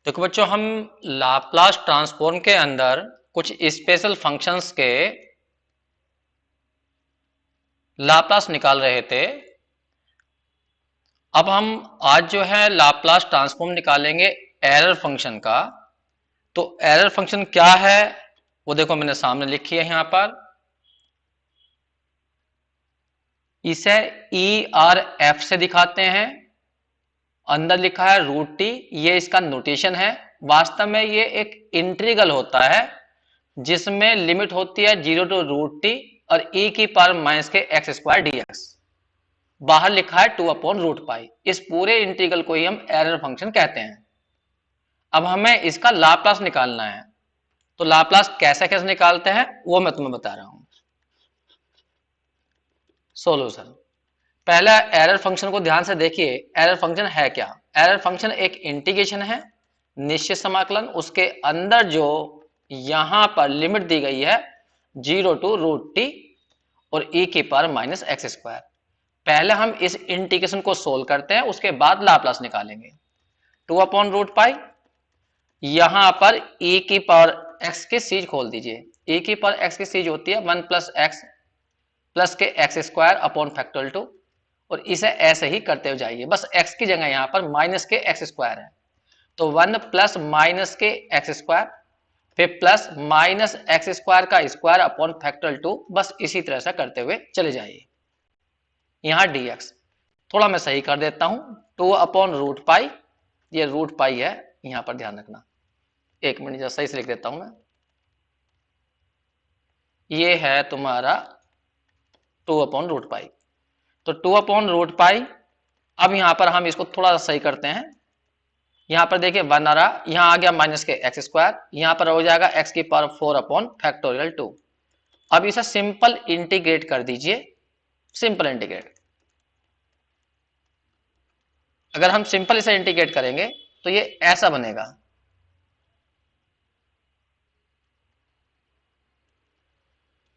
देखो बच्चों, हम लाप्लास ट्रांसफॉर्म के अंदर कुछ स्पेशल फंक्शंस के लाप्लास निकाल रहे थे। अब हम आज जो है लाप्लास ट्रांसफॉर्म निकालेंगे एरर फंक्शन का। तो एरर फंक्शन क्या है वो देखो मैंने सामने लिखी है यहां पर। इसे ERF से दिखाते हैं। अंदर लिखा है रूट टी, ये इसका नोटेशन है। वास्तव में ये एक इंटीग्रल होता है जिसमें लिमिट होती है 0 टू रूट टी और e की पावर माइनस के एक्स स्क्वायर dx। बाहर लिखा है 2 अपॉन रूट पाई। इस पूरे इंटीग्रल को ही हम एरर फंक्शन कहते हैं। अब हमें इसका लाप्लास निकालना है। तो लाप्लास कैसे कैसे निकालते हैं वो मैं तुम्हें बता रहा हूं। सोल्यूशन, पहला एरर फंक्शन को ध्यान से देखिए। एरर फंक्शन है क्या? एरर फंक्शन एक इंटीग्रेशन है, निश्चित समाकलन। उसके अंदर जो यहां पर लिमिट दी गई है 0 टू रूट टी और e की पावर माइनस एक्स स्क्वायर। पहले हम इस इंटीग्रेशन को सोल्व करते हैं, उसके बाद लाप्लास निकालेंगे। 2 अपॉन रूट पाई, यहां पर e की पावर x की सीज खोल दीजिए। e की पावर x की सीज होती है 1 प्लस एक्स प्लस के एक्स स्क्वायर अपॉन फैक्टोरियल 2, और इसे ऐसे ही करते हुए जाइए। बस x की जगह यहां पर माइनस के एक्स स्क्वायर है, तो 1 प्लस माइनस के एक्स स्क्वायर, फिर प्लस माइनस एक्स स्क्वायर का स्क्वायर अपॉन फैक्टोरियल 2। बस इसी तरह से करते हुए चले जाइए। यहां dx थोड़ा मैं सही कर देता हूं, 2 अपॉन रूट पाई, ये रूट पाई है, यहां पर ध्यान रखना। एक मिनट सही से लिख देता हूं मैं। ये है तुम्हारा 2 अपॉन रूट पाई। तो 2 अपॉन रूट पाई। अब यहां पर हम इसको थोड़ा सा सही करते हैं। यहां पर देखिए 1 आ रहा, यहां आ गया माइनस के एक्स स्क्वायर, यहां पर हो जाएगा एक्स की पावर 4 अपॉन फैक्टोरियल 2। अब इसे सिंपल इंटीग्रेट कर दीजिए। सिंपल इंटीग्रेट, अगर हम सिंपल इसे इंटीग्रेट करेंगे तो ये ऐसा बनेगा।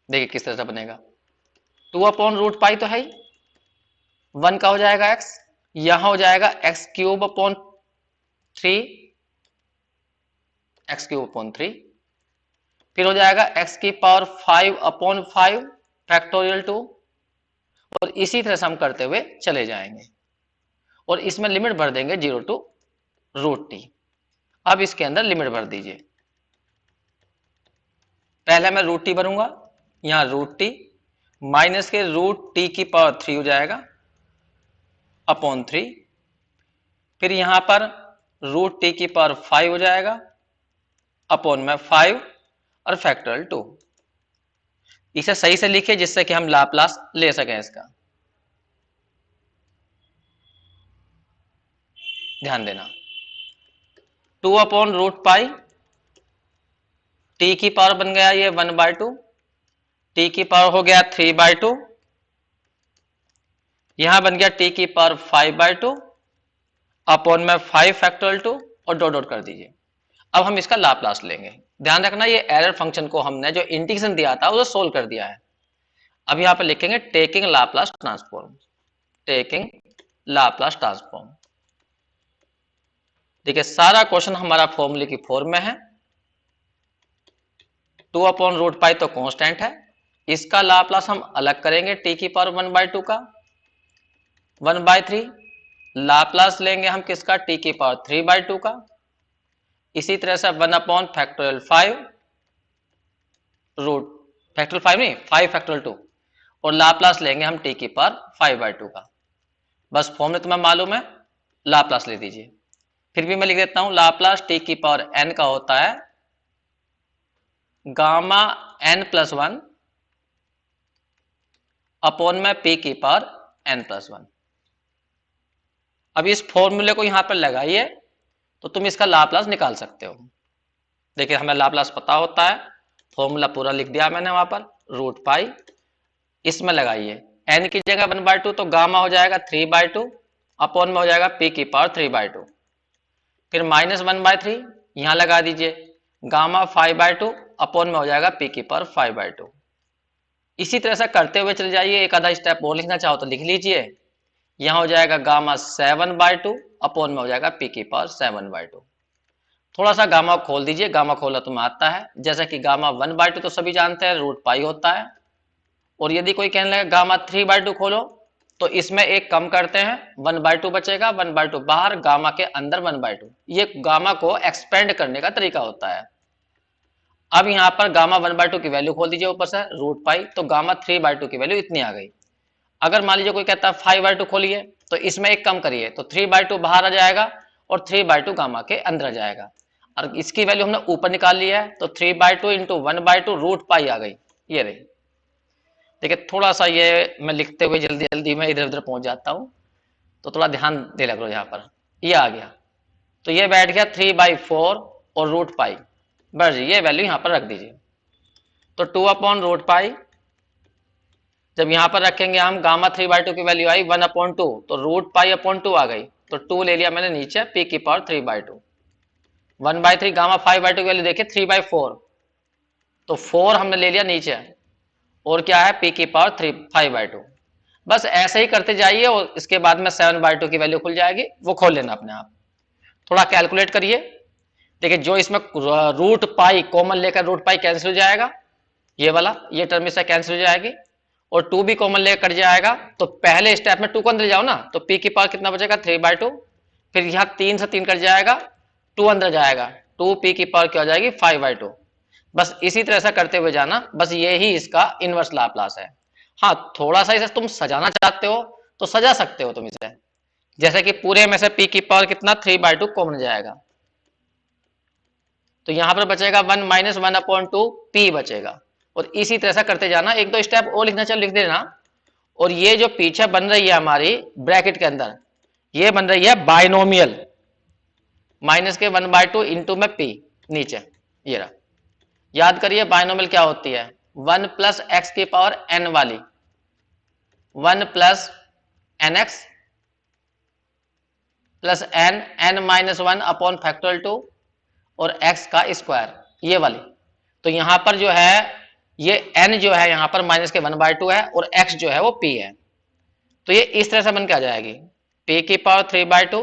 देखिए किस तरह से बनेगा। 2 अपॉन रूट पाई तो है ही, 1 का हो जाएगा एक्स, यहां हो जाएगा x cube upon 3, x cube upon 3, फिर हो जाएगा एक्स की पावर 5 अपॉन 5 फैक्टोरियल 2, और इसी तरह से हम करते हुए चले जाएंगे और इसमें लिमिट भर देंगे 0 टू रूट टी। अब इसके अंदर लिमिट भर दीजिए। पहले मैं रूट टी भरूंगा, यहां रूट टी माइनस के रूट टी की पावर 3 हो जाएगा अपॉन 3, फिर यहां पर रूट टी की पावर 5 हो जाएगा अपॉन में 5 और फैक्टोरियल 2। इसे सही से लिखिए जिससे कि हम लाप्लास ले सकें इसका। ध्यान देना, 2 अपॉन रूट पाई, टी की पावर बन गया ये 1/2, टी की पावर हो गया 3/2, यहां बन गया टी की पावर 5/2 अपॉन में 5 फैक्टोरियल 2, और डॉट डॉट कर दीजिए। अब हम इसका लाप्लास लेंगे। ध्यान रखना ये एरर फंक्शन को हमने जो इंटीग्रेशन दिया था उसे सोल्व कर दिया है। अब यहां पर लिखेंगे taking Laplace transform. Taking Laplace transform. देखिए सारा क्वेश्चन हमारा फॉर्मूले की फॉर्म में है। 2 अपॉन रूट पाई तो कांस्टेंट है, इसका लाप्लास हम अलग करेंगे टी की पावर 1/2 का 1/3। लाप्लास लेंगे हम किसका? टी की पावर 3/2 का। इसी तरह से 1 अपॉन फैक्टोरियल 5 रूट, फैक्टोरियल 5 नहीं 5 फैक्टोरियल 2, और लाप्लास लेंगे हम टी की पावर 5/2 का। बस फॉर्मूला तुम्हें मालूम है, लाप्लास ले दीजिए। फिर भी मैं लिख देता हूं, लाप्लास टी की पावर n का होता है गामा n+1 अपॉन में p की पावर n+1। अब इस फॉर्मूले को यहां पर लगाइए तो तुम इसका लाप्लास निकाल सकते हो। देखिए हमें लाप्लास पता होता है, फॉर्मूला पूरा लिख दिया मैंने वहां पर, रूट पाई, इसमें लगाइए n की जगह 1/2 तो गामा हो जाएगा 3/2 अपॉन में हो जाएगा p की पावर 3/2, फिर -1/3 यहां लगा दीजिए, गामा 5/2 अपॉन में हो जाएगा p की पावर 5/2। इसी तरह से करते हुए चले जाइए। एक आधा स्टेप और लिखना चाहो तो लिख लीजिए। यहां हो जाएगा गामा 7/2 अपॉन में हो जाएगा p की पावर 7/2। थोड़ा सा गामा खोल दीजिए, गामा खोला तुम्हें आता है, जैसा कि गामा 1/2 तो सभी जानते हैं रूट पाई होता है। और यदि कोई कहने लगे गामा 3/2 खोलो, तो इसमें एक कम करते हैं, 1/2 बचेगा, 1/2 बाहर, गामा के अंदर 1/2। ये गामा को एक्सपेंड करने का तरीका होता है। अब यहाँ पर गामा 1/2 की वैल्यू खोल दीजिए ऊपर से रूट पाई, तो गामा 3/2 की वैल्यू इतनी आ गई। अगर मान लीजिए कोई कहता है 5/2 खोलिए, तो इसमें एक कम करिए, तो 3/2 बाहर आ जाएगा और 3/2 गामा के अंदर आ जाएगा। और इसकी वैल्यू हमने ऊपर निकाल लिया है, तो 3/2 इंटू 1/2 रूट पाई आ गई, ये रही। देखिए थोड़ा सा ये मैं लिखते हुए जल्दी जल्दी में इधर उधर पहुंच जाता हूं, तो थोड़ा ध्यान दे लग रहा यहाँ पर, ये आ गया। तो ये बैठ गया 3/4 और रूट पाई, बस ये वैल्यू यहाँ पर रख दीजिए। तो 2/रूट पाई, जब यहाँ पर रखेंगे हम, गामा 3/2 की वैल्यू आई 1/2, तो रूट पाई अपॉन 2 आ गई, तो 2 ले लिया मैंने नीचे, पी की पावर 3/2। 1/3 गामा 5/2 की वैल्यू देखिए 3/4, तो 4 हमने ले लिया नीचे, और क्या है पी की पावर 5/2। बस ऐसे ही करते जाइए और इसके बाद में 7/2 की वैल्यू खुल जाएगी, वो खोल लेना अपने आप। थोड़ा कैलकुलेट करिए, देखिए जो इसमें रूट पाई कॉमन लेकर रूट पाई कैंसिल हो जाएगा, ये वाला ये टर्म इससे कैंसिल हो जाएगी, और 2 भी कॉमन लेकर कट जाएगा। तो पहले स्टेप में 2 को अंदर जाओ ना, तो पी की पावर कितना बचेगा 3/2, फिर यहाँ 3 से 3 कट जाएगा, 2 अंदर जाएगा, 2 पी की पावर क्या हो जाएगी 5/2। बस इसी तरह से करते हुए जाना, बस ये ही इसका इनवर्स लाप्लास है। हाँ थोड़ा सा इसे तुम सजाना चाहते हो तो सजा सकते हो तुम इसे, जैसे कि पूरे में से पी की पावर कितना 3/2 कॉमन जाएगा, तो यहां पर बचेगा 1 माइनस 1/2 पी बचेगा। और इसी तरह से करते जाना, एक दो स्टेप और लिखना चलो लिख देना। और ये जो पीछे बन रही है हमारी ब्रैकेट के अंदर, ये बन रही है बाइनोमियल, माइनस के 1/2 इंटू में पी नीचे, ये रहा। याद करिए बाइनोमियल क्या होती है, 1 प्लस एक्स की पावर एन वाली, 1 plus n x plus n, n minus 1 upon factorial 2 और x का स्क्वायर, ये वाली। तो यहां पर जो है ये n जो है यहां पर माइनस के 1/2 है, और x जो है वो p है। तो ये इस तरह से बन के आ जाएगी, p की पावर 3/2,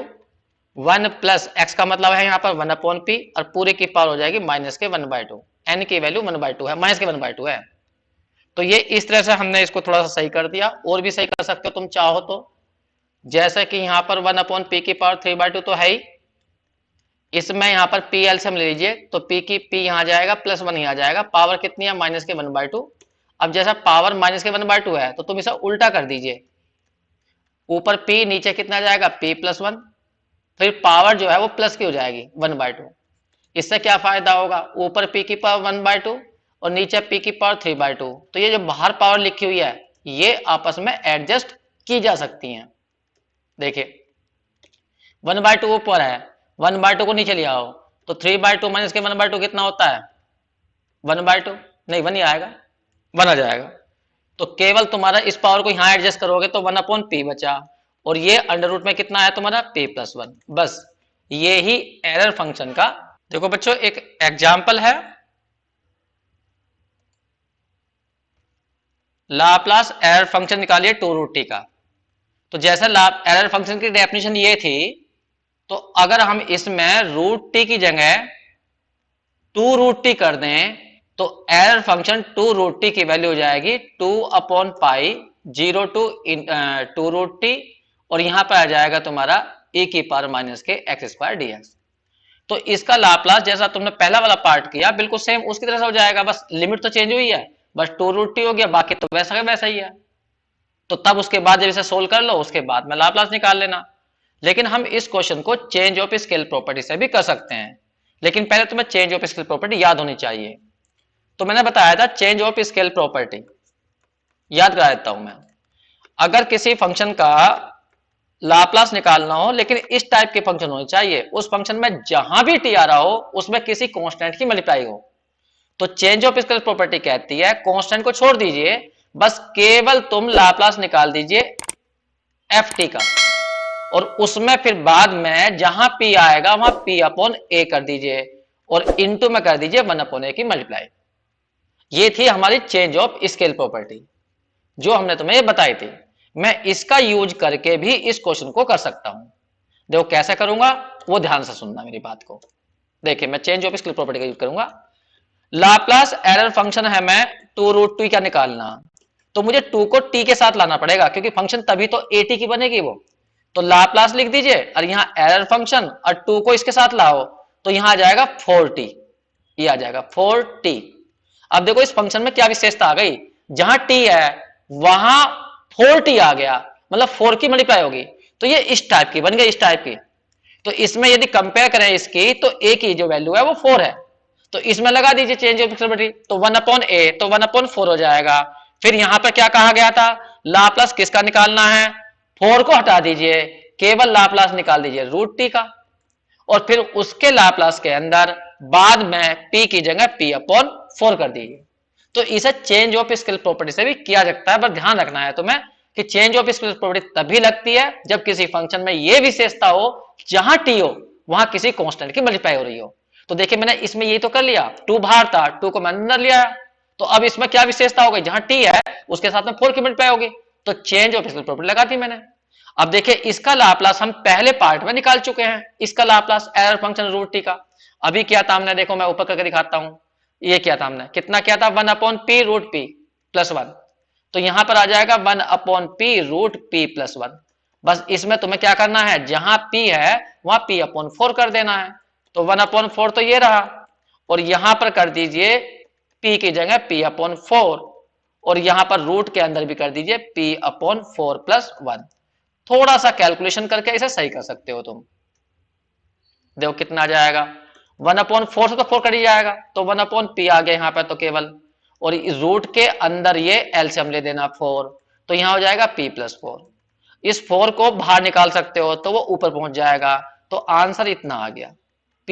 1 प्लस x का मतलब है यहाँ पर 1/p, और पूरे की पावर हो जाएगी माइनस के 1/2, n की वैल्यू 1/2 है, माइनस के 1/2 है। तो ये इस तरह से हमने इसको थोड़ा सा सही कर दिया, और भी सही कर सकते हो तुम चाहो तो, जैसे कि यहाँ पर 1/p की पावर 3/2 तो है ही, इसमें यहाँ पर पी एलसीएम ले लीजिए, तो पी की पी यहाँ जाएगा, प्लस 1 यहाँ जाएगा, पावर कितनी है माइनस के 1/2। अब जैसा पावर माइनस के 1/2 है, तो तुम इसे उल्टा कर दीजिए, ऊपर पी नीचे कितना जाएगा पी प्लस 1, फिर पावर जो है वो प्लस की हो जाएगी 1/2। इससे क्या फायदा होगा, ऊपर पी की पावर 1/2 और नीचे पी की पावर 3/2, तो ये जो बाहर पावर लिखी हुई है ये आपस में एडजस्ट की जा सकती हैं। देखिए 1/2 ऊपर है, 1/2 को नीचे ले आओ, तो 3/2 माइनस के 1/2 कितना होता है 1/2, नहीं 1 ही आएगा, 1 आ जाएगा। तो केवल तुम्हारा इस पावर को यहां एडजस्ट करोगे तो 1/p बचा, और ये अंडर रूट में कितना है तुम्हारा p प्लस 1। बस ये ही एरर फंक्शन का। देखो बच्चों एक एग्जाम्पल है, लाप्लास एरर फंक्शन निकालिए 2√t का। तो जैसे एरर फंक्शन की डेफिनेशन ये थी, तो अगर हम इसमें √t की जगह 2√t कर दें, तो एरर फंक्शन 2√t की वैल्यू हो जाएगी 2/पाई 0 टू 2√t, और यहां पर आ जाएगा तुम्हारा e की पावर माइनस के x² dx। तो इसका लाप्लास जैसा तुमने पहला वाला पार्ट किया बिल्कुल सेम उसकी तरह से हो जाएगा, बस लिमिट तो चेंज हुई है, बस 2√t हो गया, बाकी तो वैसा का वैसा ही है। तो तब उसके बाद जब इसे सोल्व कर लो, उसके बाद में लाप्लास निकाल लेना। लेकिन हम इस क्वेश्चन को चेंज ऑफ स्केल प्रॉपर्टी से भी कर सकते हैं, लेकिन पहले तुम्हें चेंज ऑफ स्केल प्रॉपर्टी याद होनी चाहिए। तो मैंने बताया था चेंज ऑफ स्केल प्रॉपर्टी याद करा देता हूं मैं। अगर किसी फंक्शन का लाप्लास निकालना हो, लेकिन इस टाइप के फंक्शन होने चाहिए, उस फंक्शन में जहां भी टी आ रहा हो उसमें किसी कांस्टेंट की मल्टीप्लाई हो, तो चेंज ऑफ स्केल प्रॉपर्टी कहती है कांस्टेंट को छोड़ दीजिए, बस केवल तुम लाप्लास निकाल दीजिए एफ टी का, और उसमें फिर बाद में जहां पी आएगा वहां पी अपॉन ए कर दीजिए, और इनटू में कर दीजिए 1/a की मल्टीप्लाई। ये थी हमारी चेंज ऑफ स्केल प्रॉपर्टी जो हमने तुम्हें बताई थी। मैं इसका यूज करके भी इस क्वेश्चन को कर सकता हूं। देखो कैसे करूंगा वो ध्यान से सुनना मेरी बात को। देखिए मैं चेंज ऑफ स्केलर प्रॉपर्टी का यूज करूंगा। लाप्लास एरर फंक्शन है मैं 2√2 का निकालना, तो मुझे 2 को t के साथ लाना पड़ेगा क्योंकि फंक्शन तभी तो at की बनेगी वो। तो लाप्लास लिख दीजिए और यहां एरर फंक्शन और 2 को इसके साथ लाओ, तो यहां आ जाएगा 4t, ये आ जाएगा 4t। अब देखो इस फंक्शन में क्या विशेषता आ गई, जहां t है वहां 4t आ गया, मतलब 4 की मल्टीप्लाई होगी, तो ये इस टाइप की बन गई, इस टाइप की। तो इसमें यदि कंपेयर करें इसकी, तो a की जो वैल्यू है वो 4 है, तो इसमें लगा दीजिए चेंज ऑफ प्रोबेबिलिटी, तो 1/a, तो 1/4 हो जाएगा। फिर यहां पर क्या कहा गया था, लाप्लास किसका निकालना है, 4 को हटा दीजिए, केवल लाप्लास निकाल दीजिए √t का, और फिर उसके लाप्लास के अंदर बाद में p की जगह p/4 कर दीजिए। तो इसे चेंज ऑफ स्केल प्रॉपर्टी से भी किया जाता है, पर ध्यान रखना है तुम्हें कि चेंज ऑफ स्केल प्रॉपर्टी तभी लगती है जब किसी फंक्शन में यह विशेषता हो जहां t हो वहां किसी कांस्टेंट की मल्टीप्लाई हो रही हो। तो देखिए मैंने इसमें ये तो कर लिया, 2 बाहर था, 2 को मैंने अंदर लिया, तो अब इसमें क्या विशेषता हो गई, जहां t है उसके साथ में 4 की मल्टीप्लाई होगी, तो चेंज ऑफ स्केल प्रॉपर्टी लगा दी मैंने। अब देखिए इसका लाप्लास हम पहले पार्ट में निकाल चुके हैं, इसका लाप्लास एरर फंक्शन √t का। अभी क्या था हमने, देखो मैं ऊपर करके दिखाता हूं, ये क्या था हमने, कितना क्या था, 1/p √p+1, तो यहां पर आ जाएगा 1/p √p+1। बस इसमें तुम्हें क्या करना है, जहां p है वहां p/4 कर देना है, तो 1/4 तो ये रहा, और यहां पर कर दीजिए p की जगह p/4, और यहां पर रूट के अंदर भी कर दीजिए p/4+1। थोड़ा सा कैलकुलेशन करके इसे सही कर सकते हो तुम। देखो कितना आ जाएगा, 1/4 से तो 4 कट ही जाएगा, तो 1/p आ गया यहाँ पर तो केवल, और रूट के अंदर ये एलसीएम ले देना 4, तो यहां हो जाएगा p+4। इस 4 को बाहर निकाल सकते हो तो वो ऊपर पहुंच जाएगा, तो आंसर इतना आ गया p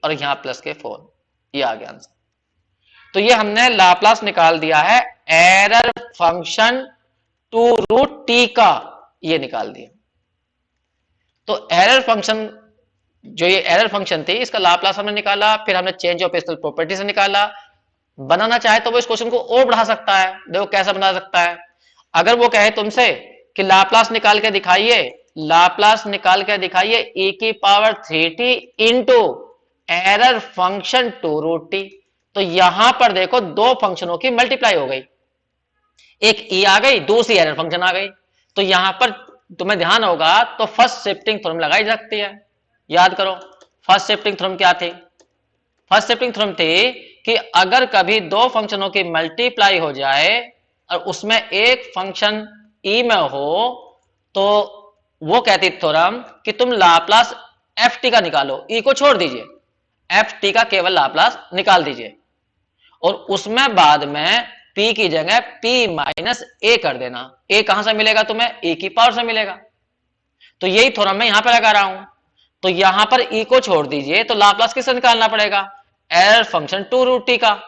और यहां प्लस के 4, ये आ गया आंसर। तो ये हमने लाप्लास निकाल दिया है एरर फंक्शन 2√t का, ये निकाल दिया। तो एरर फंक्शन, जो ये एरर फंक्शन थी इसका लाप्लास हमने निकाला, फिर हमने चेंज ऑफ स्केल प्रॉपर्टी से निकाला। बनाना चाहे तो वो इस क्वेश्चन को और बढ़ा सकता है, देखो कैसा बना सकता है। अगर वो कहे तुमसे कि लाप्लास निकाल के दिखाइए, लाप्लास निकाल के दिखाइए e⁻3t into error function 2√t, तो यहां पर देखो दो फंक्शनों की मल्टीप्लाई हो गई, एक e आ गई, दूसरी एरर फंक्शन आ गई, तो यहां पर तुम्हें ध्यान होगा तो फर्स्ट शिफ्टिंग थ्योरम लगाई जा सकती है। याद करो फर्स्ट शिफ्टिंग थ्योरम क्या थी, फर्स्ट शिफ्टिंग थ्योरम थी कि अगर कभी दो फंक्शनों की मल्टीप्लाई हो जाए और उसमें एक फंक्शन ई में हो, तो वो कहती थ्योरम कि तुम लाप्लास एफ टी का निकालो, ई को छोड़ दीजिए, एफ टी का केवल लाप्लास निकाल दीजिए, और उसमें बाद में p की जगह p-a कर देना। a कहां से मिलेगा तुम्हें, e की पावर से मिलेगा, तो यही थ्योरम मैं यहां पर लगा रहा हूं। तो यहां पर e को छोड़ दीजिए तो लाप्लास किससे निकालना पड़ेगा, एरर फंक्शन 2√t का,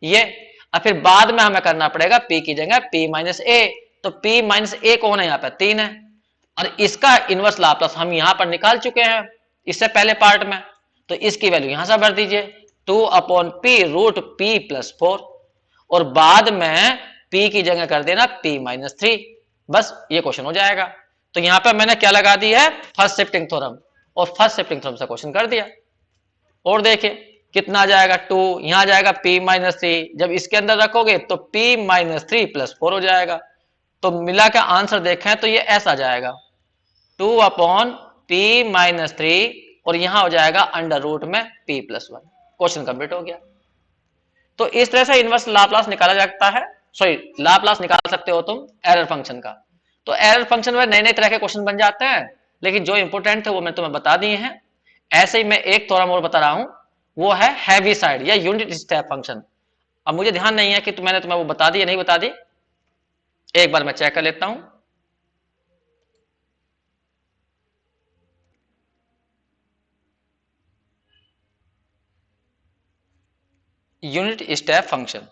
ये। और फिर बाद में हमें करना पड़ेगा p की जगह p-a, तो p-a कौन है, यहां पर 3 है, और इसका इनवर्स लाप्लास हम यहां पर निकाल चुके हैं इससे पहले पार्ट में, तो इसकी वैल्यू यहां से भर दीजिए 2/p√p+4, और बाद में p की जगह कर देना p-3, बस ये क्वेश्चन हो जाएगा। तो यहां पर मैंने क्या लगा दी है, फर्स्ट शिफ्टिंग थ्योरम, और फर्स्ट शिफ्टिंग थ्योरम से क्वेश्चन कर दिया। और देखिए कितना आ जाएगा 2, यहां आ जाएगा p-3, जब इसके अंदर रखोगे तो p-3+4 हो जाएगा, तो मिला के आंसर देखें तो ये ऐसा जाएगा 2/p-3, और यहां हो जाएगा अंडर रूट में p+1। क्वेश्चन कंप्लीट हो गया। तो इस तरह से इनवर्स लाप्लास निकाला जाता है, सॉरी लाप्लास निकाल सकते हो तुम एरर फंक्शन का। तो एरर फंक्शन में नए नए तरह के क्वेश्चन बन जाते हैं, लेकिन जो इंपोर्टेंट थे वो मैं तुम्हें बता दिए हैं। ऐसे ही मैं एक थोड़ा और बता रहा हूं, वो है हैवी साइड या यूनिट स्टेप फंक्शन। अब मुझे ध्यान नहीं है कि मैंने तुम्हें वो बता दी या नहीं बता दी, एक बार मैं चेक कर लेता हूं। यूनिट स्टेप फंक्शन,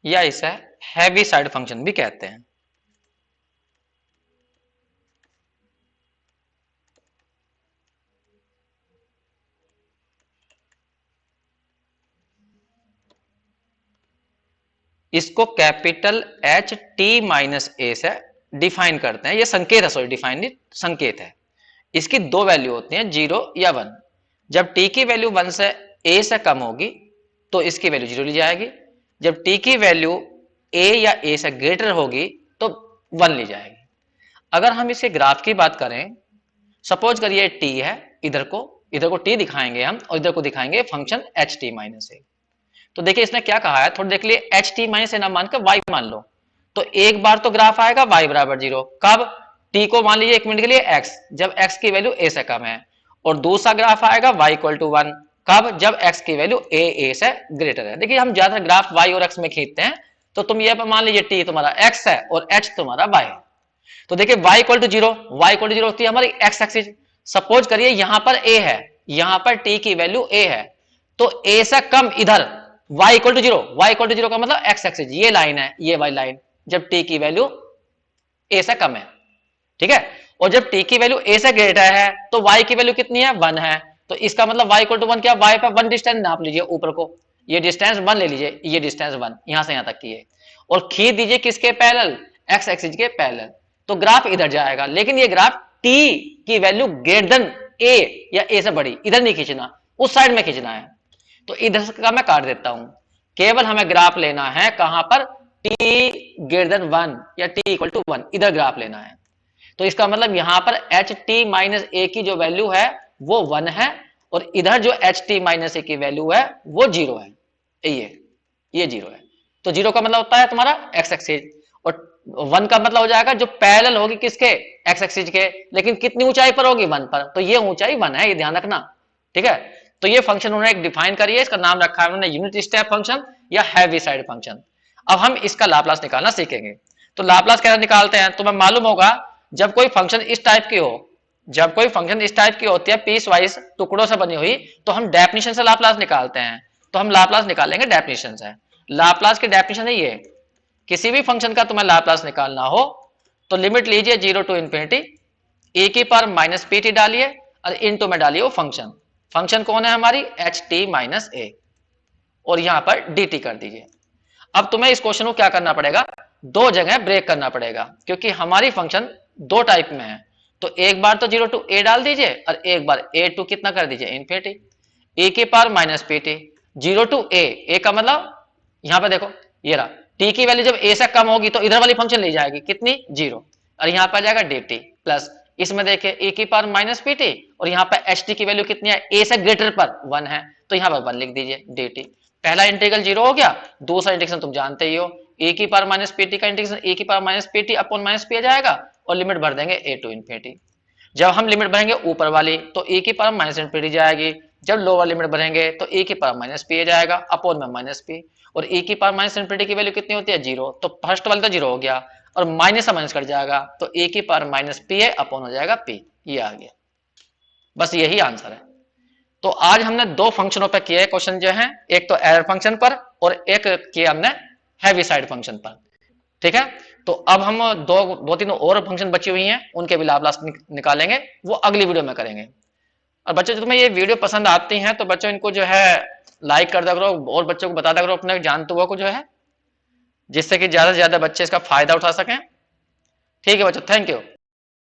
या इसे हैवी साइड फंक्शन भी कहते हैं। इसको कैपिटल एच टी माइनस ए से डिफाइन करते हैं। ये संकेत है, सॉरी डिफाइन संकेत है। इसकी दो वैल्यू होती हैं, 0 या 1। जब टी की वैल्यू 1 से ए से कम होगी तो इसकी वैल्यू 0 ली जाएगी। जब टी की वैल्यू ए या ए से ग्रेटर होगी तो 1 ली जाएगी। अगर हम इसके ग्राफ की बात करें, सपोज करिए टी है, इधर को टी दिखाएंगे हम और इधर को दिखाएंगे फंक्शन एच टी माइनस ए। तो देखिए इसने क्या कहा है, थोड़ा देख लिए, एच टी माइनस ए ना मानकर वाई मान लो, तो एक बार तो ग्राफ आएगा y बराबर 0। कब? t को मान लीजिए 1 मिनट के लिए x, जब x की वैल्यू a से कम है। और दूसरा ग्राफ आएगा y इक्वल टू 1, कब? जब x की वैल्यू a से ग्रेटर है। देखिए हम ज्यादा ग्राफ y और x में खींचते हैं, तो तुम ये मान लीजिए t तुम्हारा x है और h तुम्हारा y है। तो देखिए y equal to 0, y equal to 0 होती है हमारी x एक्सिस। सपोज करिए यहां पर a है, यहां पर t की वैल्यू a है, तो a से कम इधर y equal to 0, y equal to 0 का मतलब x एक्सिस, ये लाइन है, ये y लाइन, जब t की वैल्यू a से कम है, ठीक है। और जब t की वैल्यू a से ग्रेटर है तो y की वैल्यू कितनी है? 1 है। तो इसका मतलब y इक्वल टू 1 क्या? y पर 1 डिस्टेंस नाप लीजिए ऊपर को, ये डिस्टेंस 1 ले लीजिए, ये डिस्टेंस 1 यहां से यहां तक की है, और खींच दीजिए किसके पैरेलल? x एक्सिस के पैरेलल। तो ग्राफ इधर जाएगा, लेकिन ये ग्राफ t की वैल्यू ग्रेटर देन a या a से बड़ी, इधर नहीं खींचना, उस साइड में खींचना है। तो इधर का मैं काट देता हूं, केवल हमें ग्राफ लेना है कहां पर? t ग्रेटर देन 1 या t इक्वल टू 1, इधर ग्राफ लेना है। तो इसका मतलब यहां पर एच टी माइनस ए की जो वैल्यू है वो 1 है, और इधर जो एच टी माइनस ए की वैल्यू है वो 0 है, ये 0 है। तो 0 का मतलब होता है तुम्हारा एक्स एक्सिस, और 1 का मतलब हो जाएगा जो पैरेलल होगी किसके? एक्स एक्सिस के, लेकिन कितनी ऊंचाई पर होगी? 1 पर। तो ये ऊंचाई 1 है, ये ध्यान रखना, ठीक है। तो ये फंक्शन उन्होंने एक डिफाइन करी है, इसका नाम रखा है उन्होंने यूनिट स्टेप फंक्शन या हैवी साइड फंक्शन। अब हम इसका लाप्लास निकालना सीखेंगे। तो लाप्लास कैसे निकालते हैं? तुम्हें मालूम होगा, जब कोई फंक्शन इस टाइप की हो, जब कोई फंक्शन इस टाइप की होती है पीस वाइज टुकड़ों से बनी हुई, तो हम डेफिनेशन से लाप्लास निकालते हैं। तो हम लाप्लास निकालेंगे डेफिनेशन से। लाप्लास की डेफिनेशन है ये, किसी भी फंक्शन का तुम्हें लाप्लास निकालना हो तो लिमिट लीजिए 0 टू इन्फिनिटी, e की पावर माइनस पी टी डालिए और इनटू में डालिए वो फंक्शन। फंक्शन कौन है हमारी? एच टी माइनस ए, और यहां पर डी टी कर दीजिए। अब तुम्हें इस क्वेश्चन को क्या करना पड़ेगा? दो जगह ब्रेक करना पड़ेगा, क्योंकि हमारी फंक्शन दो टाइप में है। तो एक बार तो 0 टू ए डाल दीजिए और एक बार ए टू कितना कर दीजिए? इन्फिनिटी, ए की power minus p t. 0 to e का मतलब यहां पर देखो, ये रहा, टी की वैल्यू जब ए से कम होगी तो इधर वाली फंक्शन ले जाएगी कितनी? 0, और यहां पर आ जाएगा डी टी प्लस, इसमें देखिए ए की पावर माइनस पी टी, और यहां पर एच टी की वैल्यू कितनी है? ए से ग्रेटर पर 1 है, तो यहां पर 1 लिख दीजिए डी टी। पहला इंटीग्रल 0 हो गया, दूसरा इंटीग्रेशन तुम जानते ही हो, ए की पावर माइनस पी टी का इंटीग्रेशन ए की power minus p t upon minus p आ जाएगा, और लिमिट भर देंगे ए टू इन्फिनिटी। जब हम लिमिट भरेंगे ऊपर वाली तो ए की पावर माइनस इन्फिनिटी जाएगी, जब लोअर लिमिट भरेंगे तो ए की पावर माइनस पी आ जाएगा अपॉन में माइनस पी, और ए की पावर माइनस इन्फिनिटी की वैल्यू कितनी होती है? 0, तो फर्स्ट वाली तो 0 हो गया, और माइनस से माइनस कट जाएगा, तो ए की पावर माइनस पी है अपॉन हो जाएगा पी, ये आ गया। बस यही आंसर है। तो आज हमने दो फंक्शनों पर किए क्वेश्चन जो है, एक तो एरर फंक्शन पर और एक किया हमने हैवी साइड फंक्शन पर, ठीक है। तो अब हम दो तीन और फंक्शन बची हुई हैं, उनके भी लाप्लास निकालेंगे, वो अगली वीडियो में करेंगे। और बच्चों जो तुम्हें ये वीडियो पसंद आती हैं तो बच्चों इनको जो है लाइक कर दिया करो, और बच्चों को बता दिया करो अपने जानते हुआ को जो है, जिससे कि ज्यादा से ज्यादा बच्चे इसका फायदा उठा सकें। ठीक है बच्चों, थैंक यू।